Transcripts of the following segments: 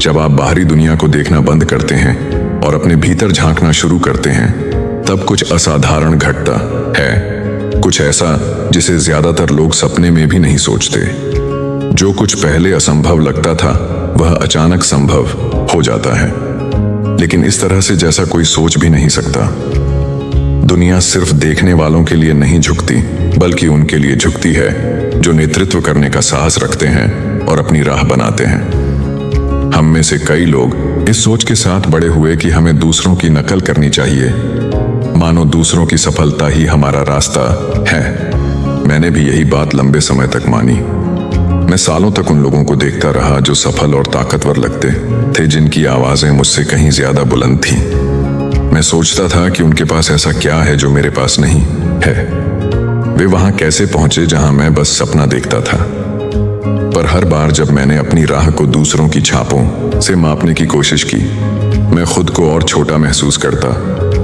जब आप बाहरी दुनिया को देखना बंद करते हैं और अपने भीतर झांकना शुरू करते हैं, तब कुछ असाधारण घटता है, कुछ ऐसा जिसे ज्यादातर लोग सपने में भी नहीं सोचते। जो कुछ पहले असंभव लगता था वह अचानक संभव हो जाता है, लेकिन इस तरह से जैसा कोई सोच भी नहीं सकता। दुनिया सिर्फ देखने वालों के लिए नहीं झुकती, बल्कि उनके लिए झुकती है जो नेतृत्व करने का साहस रखते हैं और अपनी राह बनाते हैं। हम में से कई लोग इस सोच के साथ बड़े हुए कि हमें दूसरों की नकल करनी चाहिए, मानो दूसरों की सफलता ही हमारा रास्ता है। मैंने भी यही बात लंबे समय तक मानी। मैं सालों तक उन लोगों को देखता रहा जो सफल और ताकतवर लगते थे, जिनकी आवाजें मुझसे कहीं ज्यादा बुलंद थीं। मैं सोचता था कि उनके पास ऐसा क्या है जो मेरे पास नहीं है। वे वहां कैसे पहुंचे जहां मैं बस सपना देखता था। पर हर बार जब मैंने अपनी राह को दूसरों की छापों से मापने की कोशिश की, मैं खुद को और छोटा महसूस करता,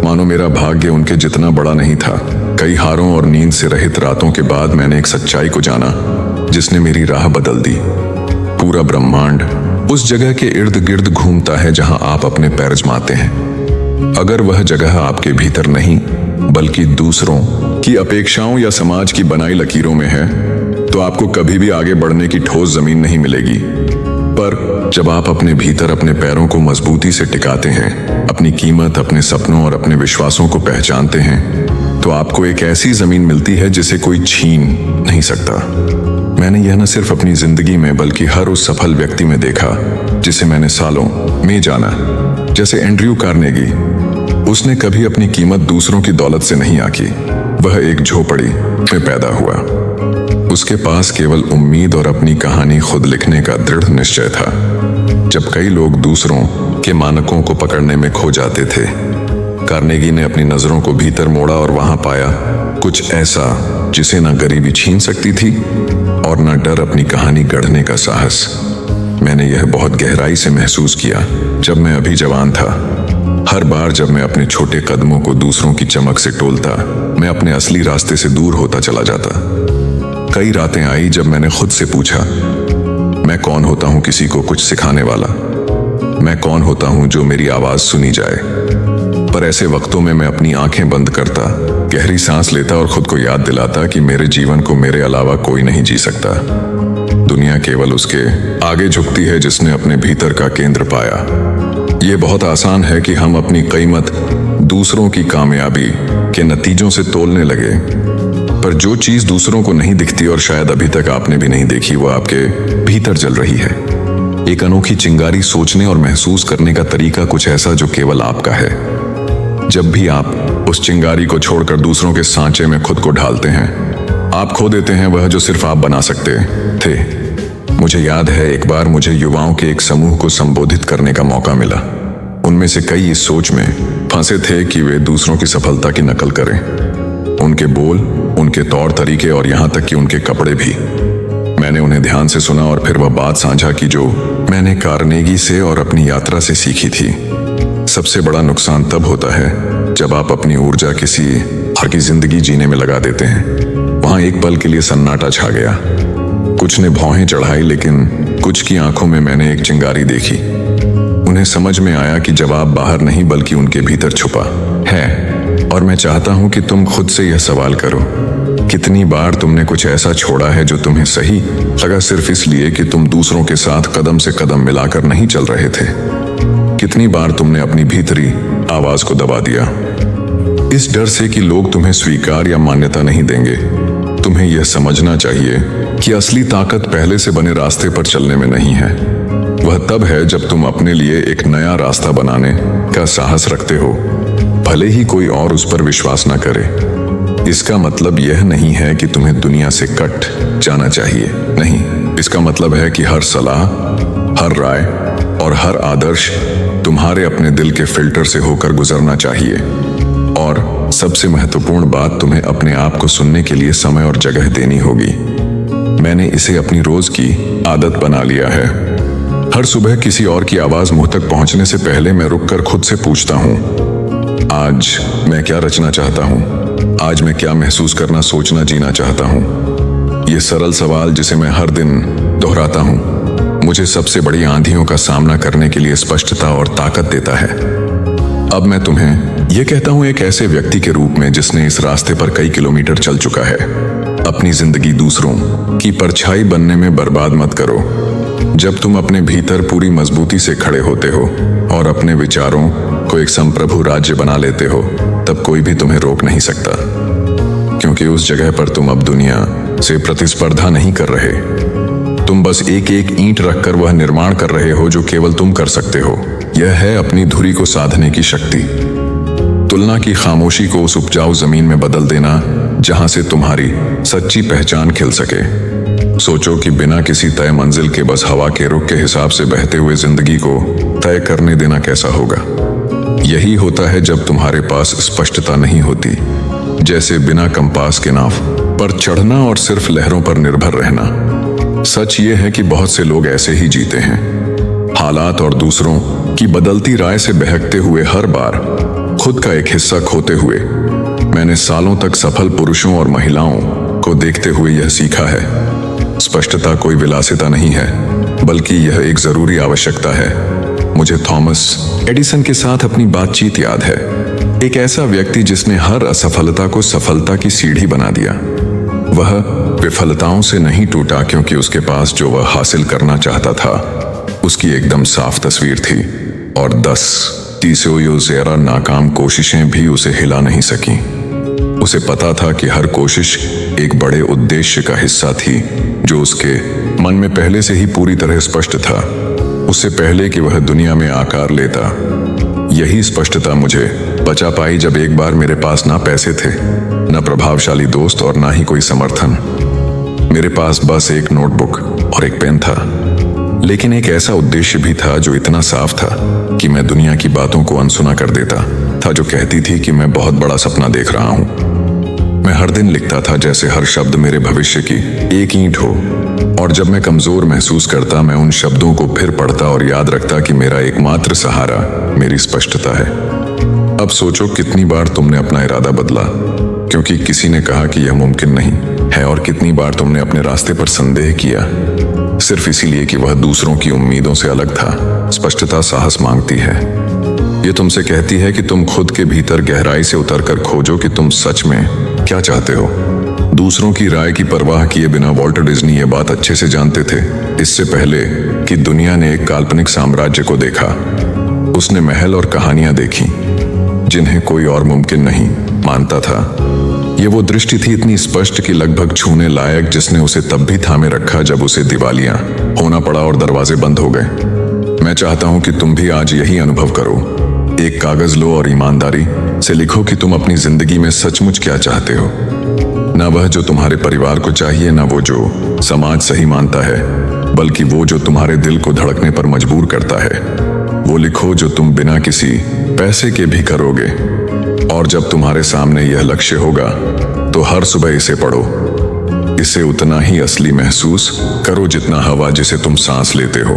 मानो मेरा भाग्य उनके जितना बड़ा नहीं था। कई हारों और नींद से रहित रातों के बाद मैंने एक सच्चाई को जाना जिसने मेरी राह बदल दी। पूरा ब्रह्मांड उस जगह के इर्द गिर्द घूमता है जहां आप अपने पैर आजमाते हैं। अगर वह जगह आपके भीतर नहीं, बल्कि दूसरों की अपेक्षाओं या समाज की बनाई लकीरों में है, तो आपको कभी भी आगे बढ़ने की ठोस जमीन नहीं मिलेगी। पर जब आप अपने भीतर अपने पैरों को मजबूती से टिकाते हैं, अपनी कीमत, अपने सपनों और अपने विश्वासों को पहचानते हैं, तो आपको एक ऐसी जमीन मिलती है जिसे कोई छीन नहीं सकता। मैंने यह न सिर्फ अपनी जिंदगी में बल्कि हर उस सफल व्यक्ति में देखा जिसे मैंने सालों में जाना। जैसे एंड्रयू कार्नेगी, उसने कभी अपनी कीमत दूसरों की दौलत से नहीं आंकी। वह एक झोपड़ी में पैदा हुआ। उसके पास केवल उम्मीद और अपनी कहानी खुद लिखने का दृढ़ निश्चय था। जब कई लोग दूसरों के मानकों को पकड़ने में खो जाते थे, कार्नेगी ने अपनी नजरों को भीतर मोड़ा और वहां पाया कुछ ऐसा जिसे न गरीबी छीन सकती थी और न डर अपनी कहानी गढ़ने का साहस। मैंने यह बहुत गहराई से महसूस किया जब मैं अभी जवान था। हर बार जब मैं अपने छोटे कदमों को दूसरों की चमक से तोलता, मैं अपने असली रास्ते से दूर होता चला जाता। कई रातें आई जब मैंने खुद से पूछा, मैं कौन होता हूं किसी को कुछ सिखाने वाला? मैं कौन होता हूं जो मेरी आवाज सुनी जाए? पर ऐसे वक्तों में मैं अपनी आंखें बंद करता, गहरी सांस लेता और खुद को याद दिलाता कि मेरे जीवन को मेरे अलावा कोई नहीं जी सकता। दुनिया केवल उसके आगे झुकती है जिसने अपने भीतर का केंद्र पाया। ये बहुत आसान है कि हम अपनी कीमत दूसरों की कामयाबी के नतीजों से तोलने लगे, पर जो चीज दूसरों को नहीं दिखती और शायद अभी तक आपने भी नहीं देखी, वो आपके भीतर जल रही है। एक अनोखी चिंगारी सोचने और महसूस करने का तरीका कुछ ऐसा जो केवल आपका है। जब भी आप उस चिंगारी को छोड़कर दूसरों के सांचे में खुद को ढालते हैं, आप खो देते हैं वह जो सिर्फ आप बना सकते थे। मुझे याद है एक बार मुझे युवाओं के एक समूह को संबोधित करने का मौका मिला। उनमें से कई इस सोच में फंसे थे कि वे दूसरों की सफलता की नकल करें। उनके बोल, उनके तौर तरीके और यहाँ तक कि उनके कपड़े भी। मैंने उन्हें ध्यान से सुना और फिर वह बात साझा की जो मैंने कार्नेगी से और अपनी यात्रा से सीखी थी। सबसे बड़ा नुकसान तब होता है जब आप अपनी ऊर्जा किसी और की जिंदगी जीने में लगा देते हैं। वहां एक पल के लिए सन्नाटा छा गया। कुछ ने भौहें चढ़ाई, लेकिन कुछ की आंखों में मैंने एक चिंगारी देखी। उन्हें समझ में आया कि जवाब बाहर नहीं बल्कि उनके भीतर छुपा है। और मैं चाहता हूं कि तुम खुद से यह सवाल करो, कितनी बार तुमने कुछ ऐसा छोड़ा है जो तुम्हें सही लगा सिर्फ इसलिए कि तुम दूसरों के साथ कदम से कदम मिलाकर नहीं चल रहे थे? कितनी बार तुमने अपनी भीतरी आवाज को दबा दिया इस डर से कि लोग तुम्हें स्वीकार या मान्यता नहीं देंगे? तुम्हें यह समझना चाहिए कि असली ताकत पहले से बने रास्ते पर चलने में नहीं है। वह तब है जब तुम अपने लिए एक नया रास्ता बनाने का साहस रखते हो, भले ही कोई और उस पर विश्वास न करे। इसका मतलब यह नहीं है कि तुम्हें दुनिया से कट जाना चाहिए, नहीं। इसका मतलब है कि हर सलाह, हर राय और हर आदर्श तुम्हारे अपने दिल के फिल्टर से होकर गुजरना चाहिए। और सबसे महत्वपूर्ण बात, तुम्हें अपने आप को सुनने के लिए समय और जगह देनी होगी। मैंने इसे अपनी रोज की आदत बना लिया है। हर सुबह किसी और की आवाज मुंह तक पहुंचने से पहले मैं रुककर खुद से पूछता हूं, आज मैं क्या रचना चाहता हूं? आज मैं क्या महसूस करना, सोचना, जीना चाहता हूं? ये सरल सवाल जिसे मैं हर दिन दोहराता हूं, मुझे सबसे बड़ी आंधियों का सामना करने के लिए स्पष्टता और ताकत देता है। अब मैं तुम्हें यह कहता हूं एक ऐसे व्यक्ति के रूप में जिसने इस रास्ते पर कई किलोमीटर चल चुका है। अपनी जिंदगी दूसरों की परछाई बनने में बर्बाद मत करो। जब तुम अपने भीतर पूरी मजबूती से खड़े होते हो और अपने विचारों को एक संप्रभु राज्य बना लेते हो, तब कोई भी तुम्हें रोक नहीं सकता, क्योंकि उस जगह पर तुम अब दुनिया से प्रतिस्पर्धा नहीं कर रहे। तुम बस एक एक ईंट रखकर वह निर्माण कर रहे हो जो केवल तुम कर सकते हो। यह है अपनी धुरी को साधने की शक्ति। तुलना की खामोशी को उस उपजाऊ जमीन में बदल देना जहां से तुम्हारी सच्ची पहचान खिल सके। सोचो कि बिना किसी तय मंजिल के बस हवा के रुख के हिसाब से बहते हुए जिंदगी को तय करने देना कैसा होगा। यही होता है जब तुम्हारे पास स्पष्टता नहीं होती, जैसे बिना कंपास के नाव पर चढ़ना और सिर्फ लहरों पर निर्भर रहना। सच ये है कि बहुत से लोग ऐसे ही जीते हैं, हालात और दूसरों की बदलती राय से बहकते हुए, हर बार खुद का एक हिस्सा खोते हुए। मैंने सालों तक सफल पुरुषों और महिलाओं को देखते हुए यह सीखा है, स्पष्टता कोई विलासिता नहीं है, बल्कि यह एक जरूरी आवश्यकता है। मुझे थॉमस एडिसन के साथ अपनी बातचीत याद है, एक ऐसा व्यक्ति जिसने हर असफलता को सफलता की सीढ़ी बना दिया। वह विफलताओं से नहीं टूटा, क्योंकि उसके पास जो वह हासिल करना चाहता था उसकी एकदम साफ तस्वीर थी, और 10 तीसों नाकाम कोशिशें भी उसे हिला नहीं सकी। उसे पता था कि हर कोशिश एक बड़े उद्देश्य का हिस्सा थी, जो उसके मन में पहले से ही पूरी तरह स्पष्ट था, उससे पहले कि वह दुनिया में आकार लेता। यही स्पष्टता मुझे बचा पाई जब एक बार मेरे पास ना पैसे थे, ना प्रभावशाली दोस्त और ना ही कोई समर्थन। मेरे पास बस एक नोटबुक और एक पेन था, लेकिन एक ऐसा उद्देश्य भी था जो इतना साफ था कि मैं दुनिया की बातों को अनसुना कर देता था, जो कहती थी कि मैं बहुत बड़ा सपना देख रहा हूं। मैं हर दिन लिखता था जैसे हर शब्द मेरे भविष्य की एक ईंट हो, और जब मैं कमजोर महसूस करता, मैं उन शब्दों को फिर पढ़ता और याद रखता कि मेरा एकमात्र सहारा मेरी स्पष्टता है। अब सोचो कितनी बार तुमने अपना इरादा बदला क्योंकि किसी ने कहा कि यह मुमकिन नहीं है, और कितनी बार तुमने अपने रास्ते पर संदेह किया सिर्फ इसीलिए कि वह दूसरों की उम्मीदों से अलग था। स्पष्टता साहस मांगती है। ये तुमसे कहती है कि तुम खुद के भीतर गहराई से उतरकर खोजो कि तुम सच में क्या चाहते हो। दूसरों की राय की परवाह किए बिना वॉल्टर डिज्नी ये बात अच्छे से जानते थे, इससे पहले कि दुनिया ने एक काल्पनिक साम्राज्य को देखा। उसने महल और कहानियां देखी जिन्हें कोई और मुमकिन नहीं मानता था। ये वो दृष्टि थी इतनी स्पष्ट कि लगभग छूने लायक, जिसने उसे तब भी थामे रखा जब उसे दिवालिया होना पड़ा और दरवाजे बंद हो गए। मैं चाहता हूं कि तुम भी आज यही अनुभव करो। एक कागज लो और ईमानदारी से लिखो कि तुम अपनी जिंदगी में सचमुच क्या चाहते हो। न वह जो तुम्हारे परिवार को चाहिए, न वो जो समाज सही मानता है, बल्कि वो जो तुम्हारे दिल को धड़कने पर मजबूर करता है। वो लिखो जो तुम बिना किसी पैसे के भी करोगे। और जब तुम्हारे सामने यह लक्ष्य होगा तो हर सुबह इसे पढ़ो। इसे उतना ही असली महसूस करो जितना हवा जिसे तुम सांस लेते हो,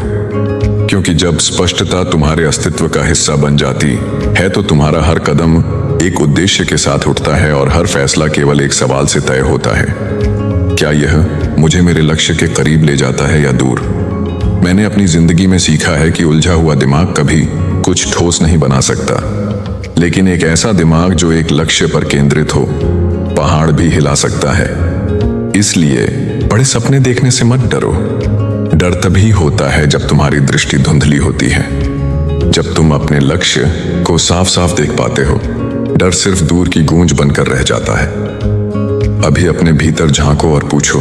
क्योंकि जब स्पष्टता तुम्हारे अस्तित्व का हिस्सा बन जाती है तो तुम्हारा हर कदम एक उद्देश्य के साथ उठता है और हर फैसला केवल एक सवाल से तय होता है, क्या यह मुझे मेरे लक्ष्य के करीब ले जाता है या दूर। मैंने अपनी जिंदगी में सीखा है कि उलझा हुआ दिमाग कभी कुछ ठोस नहीं बना सकता, लेकिन एक ऐसा दिमाग जो एक लक्ष्य पर केंद्रित हो पहाड़ भी हिला सकता है। इसलिए बड़े सपने देखने से मत डरो। डर तभी होता है जब तुम्हारी दृष्टि धुंधली होती है, जब तुम अपने लक्ष्य को साफ साफ देख पाते हो। डर सिर्फ दूर की गूंज बनकर रह जाता है। अभी अपने भीतर झांको और पूछो,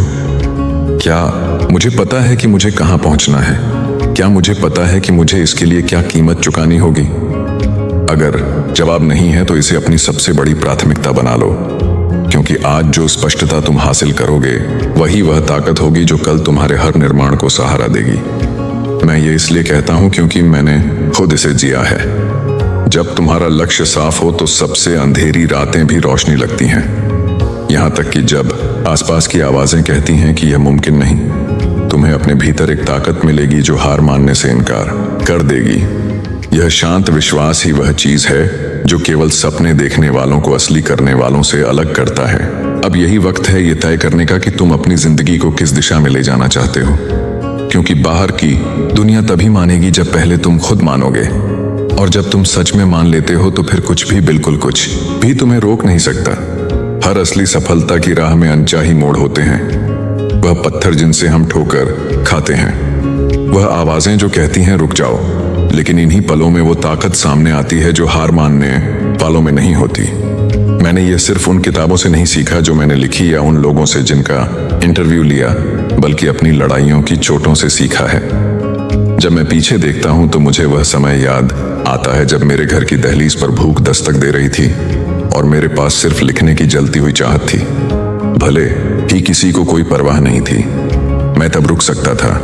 क्या मुझे पता है कि मुझे कहां पहुंचना है? क्या मुझे पता है कि मुझे इसके लिए क्या कीमत चुकानी होगी? अगर जवाब नहीं है तो इसे अपनी सबसे बड़ी प्राथमिकता बना लो, क्योंकि आज जो स्पष्टता तुम हासिल करोगे वही वह ताकत होगी जो कल तुम्हारे हर निर्माण को सहारा देगी। मैं ये इसलिए कहता हूं क्योंकि मैंने खुद इसे जिया है। जब तुम्हारा लक्ष्य साफ हो तो सबसे अंधेरी रातें भी रोशनी लगती हैं, यहां तक कि जब आसपास की आवाजें कहती हैं कि यह मुमकिन नहीं, तुम्हें अपने भीतर एक ताकत मिलेगी जो हार मानने से इनकार कर देगी। यह शांत विश्वास ही वह चीज है जो केवल सपने देखने वालों को असली करने वालों से अलग करता है। अब यही वक्त है ये तय करने का कि तुम अपनी जिंदगी को किस दिशा में ले जाना चाहते हो, क्योंकि बाहर की दुनिया तभी मानेगी जब पहले तुम खुद मानोगे, और जब तुम सच में मान लेते हो तो फिर कुछ भी, बिल्कुल कुछ भी तुम्हें रोक नहीं सकता। हर असली सफलता की राह में अनचाही मोड़ होते हैं, वह पत्थर जिनसे हम ठोकर खाते हैं, वह आवाजें जो कहती हैं रुक जाओ, लेकिन इन्हीं पलों में वो ताकत सामने आती है जो हार मानने वालों में नहीं होती। मैंने ये सिर्फ उन किताबों से नहीं सीखा जो मैंने लिखी या उन लोगों से जिनका इंटरव्यू लिया, बल्कि अपनी लड़ाइयों की चोटों से सीखा है। जब मैं पीछे देखता हूं तो मुझे वह समय याद आता है जब मेरे घर की दहलीज पर भूख दस्तक दे रही थी और मेरे पास सिर्फ लिखने की जलती हुई चाहत थी। भले ही किसी को कोई परवाह नहीं थी, मैं तब रुक सकता था,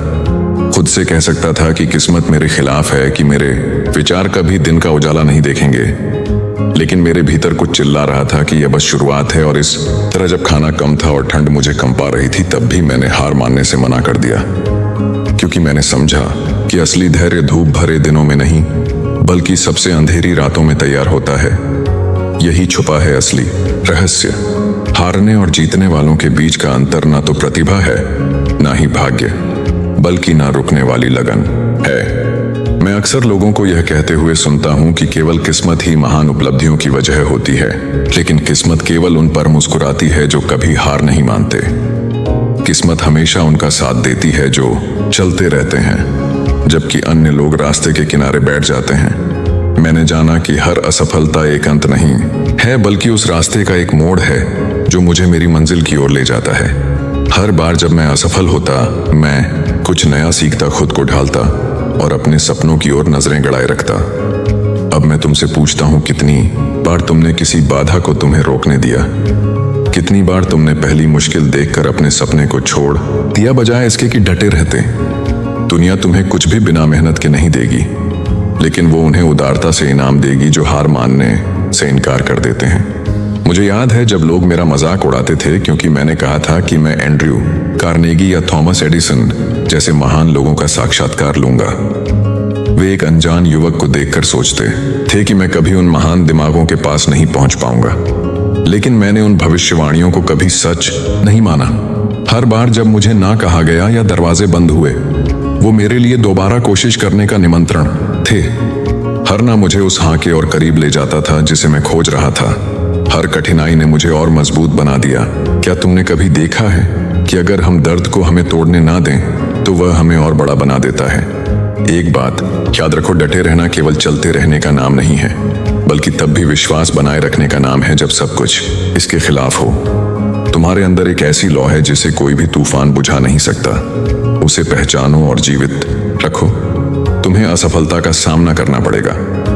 खुद से कह सकता था कि किस्मत मेरे खिलाफ है, कि मेरे विचार कभी दिन का उजाला नहीं देखेंगे। लेकिन मेरे भीतर कुछ चिल्ला रहा था कि यह बस शुरुआत है। और इस तरह जब खाना कम था और ठंड मुझे कंपा रही थी, तब भी मैंने हार मानने से मना कर दिया, क्योंकि मैंने समझा कि असली धैर्य धूप भरे दिनों में नहीं, बल्कि सबसे अंधेरी रातों में तैयार होता है। यही छुपा है असली रहस्य। हारने और जीतने वालों के बीच का अंतर ना तो प्रतिभा है, ना ही भाग्य, बल्कि ना रुकने वाली लगन है। मैं अक्सर लोगों को यह कहते हुए सुनता हूं कि केवल किस्मत ही महान उपलब्धियों की वजह होती है, लेकिन किस्मत केवल उन पर मुस्कुराती है जो कभी हार नहीं मानते। किस्मत हमेशा उनका साथ देती है जो चलते रहते हैं, जबकि अन्य लोग रास्ते के किनारे बैठ जाते हैं। मैंने जाना कि हर असफलता एक अंत नहीं है, बल्कि उस रास्ते का एक मोड़ है जो मुझे मेरी मंजिल की ओर ले जाता है। हर बार जब मैं असफल होता, मैं कुछ नया सीखता, खुद को ढालता और अपने सपनों की ओर नजरें गड़ाए रखता। अब मैं तुमसे पूछता हूं, कितनी बार तुमने किसी बाधा को तुम्हें रोकने दिया? कितनी बार तुमने पहली मुश्किल देखकर अपने सपने को छोड़ दिया, बजाय इसके कि डटे रहते? दुनिया तुम्हें कुछ भी बिना मेहनत के नहीं देगी, लेकिन वो उन्हें उदारता से इनाम देगी जो हार मानने से इनकार कर देते हैं। मुझे याद है जब लोग मेरा मजाक उड़ाते थे क्योंकि मैंने कहा था कि मैं एंड्रयू कार्नेगी या थॉमस एडिसन जैसे महान लोगों का साक्षात्कार लूंगा। वे एक अनजान युवक को देखकर सोचते थे कि मैं कभी उन महान दिमागों के पास नहीं पहुंच पाऊंगा, लेकिन मैंने उन भविष्यवाणियों को कभी सच नहीं माना। हर बार जब मुझे ना कहा गया या दरवाजे बंद हुए, वो मेरे लिए दोबारा कोशिश करने का निमंत्रण थे। हर ना मुझे उस हाँ के और करीब ले जाता था जिसे मैं खोज रहा था। हर कठिनाई ने मुझे और मजबूत बना दिया। क्या तुमने कभी देखा है कि अगर हम दर्द को हमें तोड़ने ना दें तो वह हमें और बड़ा बना देता है? एक बात याद रखो, डटे रहना केवल चलते रहने का नाम नहीं है, बल्कि तब भी विश्वास बनाए रखने का नाम है जब सब कुछ इसके खिलाफ हो। तुम्हारे अंदर एक ऐसी लौ है जिसे कोई भी तूफान बुझा नहीं सकता। उसे पहचानो और जीवित रखो। तुम्हें असफलता का सामना करना पड़ेगा,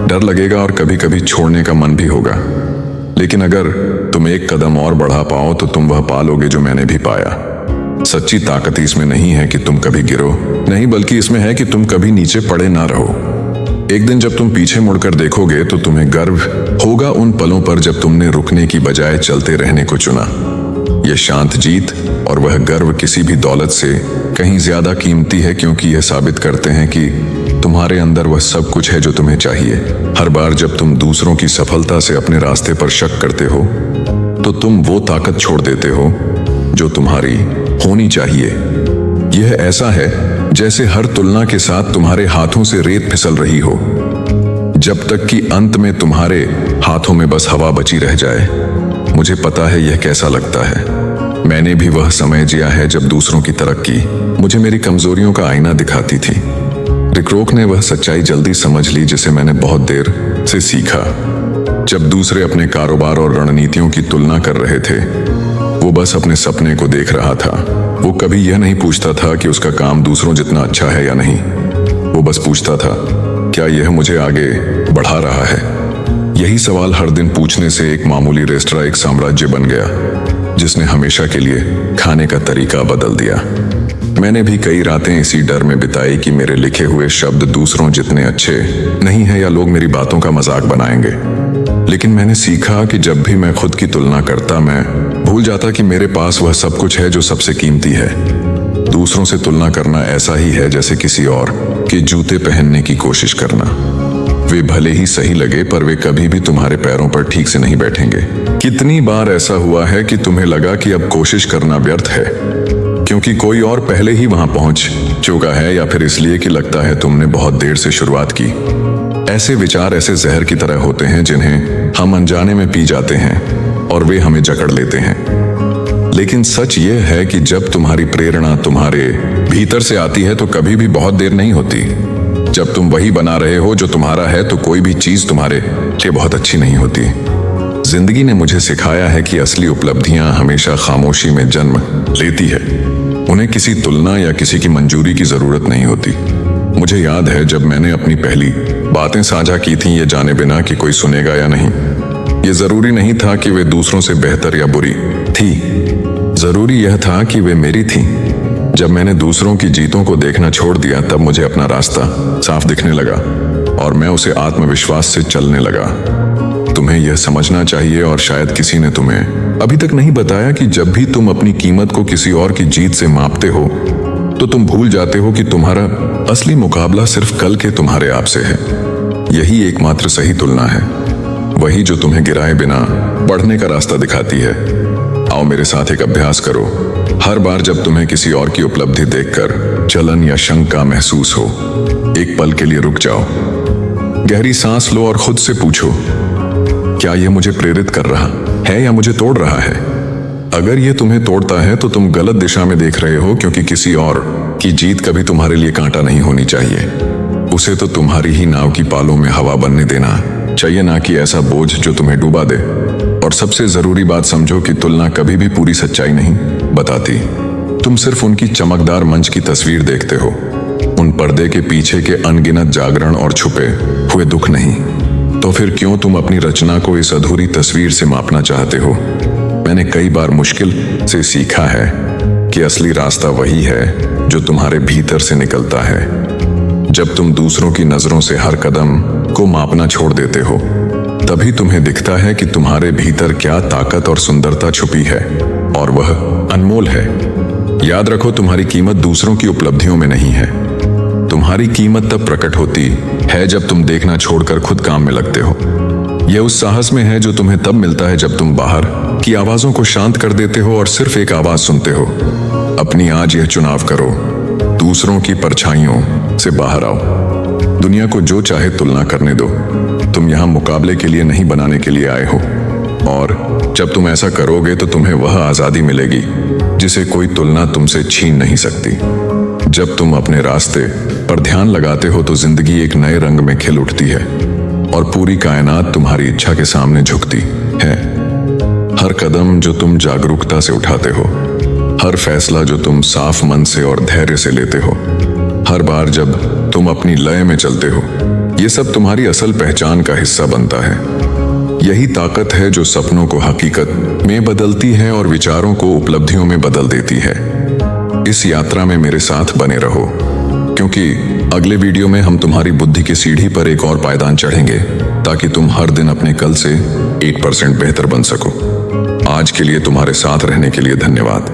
डर लगेगा और कभी कभी छोड़ने का मन भी होगा, लेकिन अगर तुम एक कदम और बढ़ा पाओ तो तुम वह पालोगे जो मैंने भी पाया। सच्ची ताकत इसमें नहीं है कि तुम कभी गिरो, नहीं, बल्कि इसमें है कि तुम कभी नीचे पड़े ना रहो। एक दिन जब तुम पीछे मुड़कर देखोगे तो तुम्हें गर्व होगा उन पलों पर जब तुमने रुकने की बजाय चलते रहने को चुना। यह शांत जीत और वह गर्व किसी भी दौलत से कहीं ज्यादा कीमती है, क्योंकि यह साबित करते हैं कि तुम्हारे अंदर वह सब कुछ है जो तुम्हें चाहिए। हर बार जब तुम दूसरों की सफलता से अपने रास्ते पर शक करते हो तो तुम वो ताकत छोड़ देते हो जो तुम्हारी होनी चाहिए। यह ऐसा है जैसे हर तुलना के साथ तुम्हारे हाथों से रेत फिसल रही हो, जब तक कि अंत में तुम्हारे हाथों में बस हवा बची रह जाए। मुझे पता है यह कैसा लगता है। मैंने भी वह समय जिया है जब दूसरों की तरक्की मुझे मेरी कमजोरियों का आईना दिखाती थी। रिक रोक ने वह सच्चाई जल्दी समझ ली जिसे मैंने बहुत देर से सीखा। जब दूसरे अपने कारोबार और रणनीतियों की तुलना कर रहे थे, वो बस अपने सपने को देख रहा था। वो कभी यह नहीं पूछता था कि उसका काम दूसरों जितना अच्छा है या नहीं। वो बस पूछता था, क्या यह मुझे आगे बढ़ा रहा है? यही सवाल हर दिन पूछने से एक मामूली रेस्तरां एक साम्राज्य बन गया, जिसने हमेशा के लिए खाने का तरीका बदल दिया। मैंने भी कई रातें इसी डर में बिताई कि मेरे लिखे हुए शब्द दूसरों जितने अच्छे नहीं है या लोग मेरी बातों का मजाक बनाएंगे। लेकिन मैंने सीखा कि जब भी मैं खुद की तुलना करता, मैं भूल जाता कि मेरे पास वह सब कुछ है जो सबसे कीमती है। दूसरों से तुलना करना ऐसा ही है जैसे किसी और के जूते पहनने की कोशिश करना। वे भले ही सही लगे, पर वे कभी भी तुम्हारे पैरों पर ठीक से नहीं बैठेंगे। कितनी बार ऐसा हुआ है कि तुम्हें लगा कि अब कोशिश करना व्यर्थ है, क्योंकि कोई और पहले ही वहां पहुंच चुका है या फिर इसलिए कि लगता है तुमने बहुत देर से शुरुआत की। ऐसे विचार ऐसे जहर की तरह होते हैं जिन्हें हम अनजाने में पी जाते हैं और वे हमें जकड़ लेते हैं। लेकिन सच ये है कि जब तुम्हारी प्रेरणा तुम्हारे भीतर से आती है तो कभी भी बहुत देर नहीं होती। जब तुम वही बना रहे हो जो तुम्हारा है तो कोई भी चीज तुम्हारे लिए बहुत अच्छी नहीं होती। जिंदगी ने मुझे सिखाया है कि असली उपलब्धियां हमेशा खामोशी में जन्म लेती है। उन्हें किसी तुलना या किसी की मंजूरी की जरूरत नहीं होती। मुझे याद है जब मैंने अपनी पहली बातें साझा की थीं, ये जाने बिना कि कोई सुनेगा या नहीं। ये जरूरी नहीं था कि वे दूसरों से बेहतर या बुरी थी, जरूरी यह था कि वे मेरी थीं। जब मैंने दूसरों की जीतों को देखना छोड़ दिया तब मुझे अपना रास्ता साफ दिखने लगा और मैं उसे आत्मविश्वास से चलने लगा। तुम्हें यह समझना चाहिए, और शायद किसी ने तुम्हें अभी तक नहीं बताया, कि जब भी तुम अपनी कीमत को किसी और की जीत से मापते हो तो तुम भूल जाते हो कि तुम्हारा असली मुकाबला सिर्फ कल के तुम्हारे आप से है। यही एकमात्र सही तुलना है, वही जो तुम्हें गिराए बिना बढ़ने का रास्ता दिखाती है। आओ मेरे साथ एक अभ्यास करो। हर बार जब तुम्हें किसी और की उपलब्धि देखकर जलन या शंका महसूस हो, एक पल के लिए रुक जाओ, गहरी सांस लो और खुद से पूछो, क्या यह मुझे प्रेरित कर रहा है या मुझे तोड़ रहा है? अगर यह तुम्हें तोड़ता है तो तुम गलत दिशा में देख रहे हो, क्योंकि किसी और की जीत कभी तुम्हारे लिए कांटा नहीं होनी चाहिए। उसे तो तुम्हारी ही नाव की पालों में हवा बनने देना चाहिए, ना कि ऐसा बोझ जो तुम्हें डुबा दे। और सबसे जरूरी बात समझो कि तुलना कभी भी पूरी सच्चाई नहीं बताती। तुम सिर्फ उनकी चमकदार मंच की तस्वीर देखते हो, उन पर्दे के पीछे के अनगिनत जागरण और छुपे हुए दुख नहीं। तो फिर क्यों तुम अपनी रचना को इस अधूरी तस्वीर से मापना चाहते हो? मैंने कई बार मुश्किल से सीखा है कि असली रास्ता वही है जो तुम्हारे भीतर से निकलता है। जब तुम दूसरों की नजरों से हर कदम को मापना छोड़ देते हो, तभी तुम्हें दिखता है कि तुम्हारे भीतर क्या ताकत और सुंदरता छुपी है, और वह अनमोल है। याद रखो, तुम्हारी कीमत दूसरों की उपलब्धियों में नहीं है। तुम्हारी कीमत तब प्रकट होती है जब तुम देखना छोड़कर खुद काम में लगते हो। यह उस साहस में है जो तुम्हें तब मिलता है जब तुम बाहर की आवाजों को शांत कर देते हो और सिर्फ एक आवाज सुनते हो। अपनी आज यह चुनाव करो, दूसरों की परछाइयों से बाहर आओ। दुनिया को जो चाहे तुलना करने दो, तुम यहाँ मुकाबले के लिए नहीं, बनाने के लिए आए हो। और जब तुम ऐसा करोगे तो तुम्हें वह आजादी मिलेगी जिसे कोई तुलना तुमसे छीन नहीं सकती। जब तुम अपने रास्ते पर ध्यान लगाते हो तो जिंदगी एक नए रंग में खिल उठती है और पूरी कायनात तुम्हारी इच्छा के सामने झुकती है। हर कदम जो तुम जागरूकता से उठाते हो, हर फैसला जो तुम साफ मन से और धैर्य से लेते हो, हर बार जब तुम अपनी लय में चलते हो, ये सब तुम्हारी असल पहचान का हिस्सा बनता है। यही ताकत है जो सपनों को हकीकत में बदलती है और विचारों को उपलब्धियों में बदल देती है। इस यात्रा में मेरे साथ बने रहो, क्योंकि अगले वीडियो में हम तुम्हारी बुद्धि की सीढ़ी पर एक और पायदान चढ़ेंगे, ताकि तुम हर दिन अपने कल से 1% बेहतर बन सको। आज के लिए तुम्हारे साथ रहने के लिए धन्यवाद।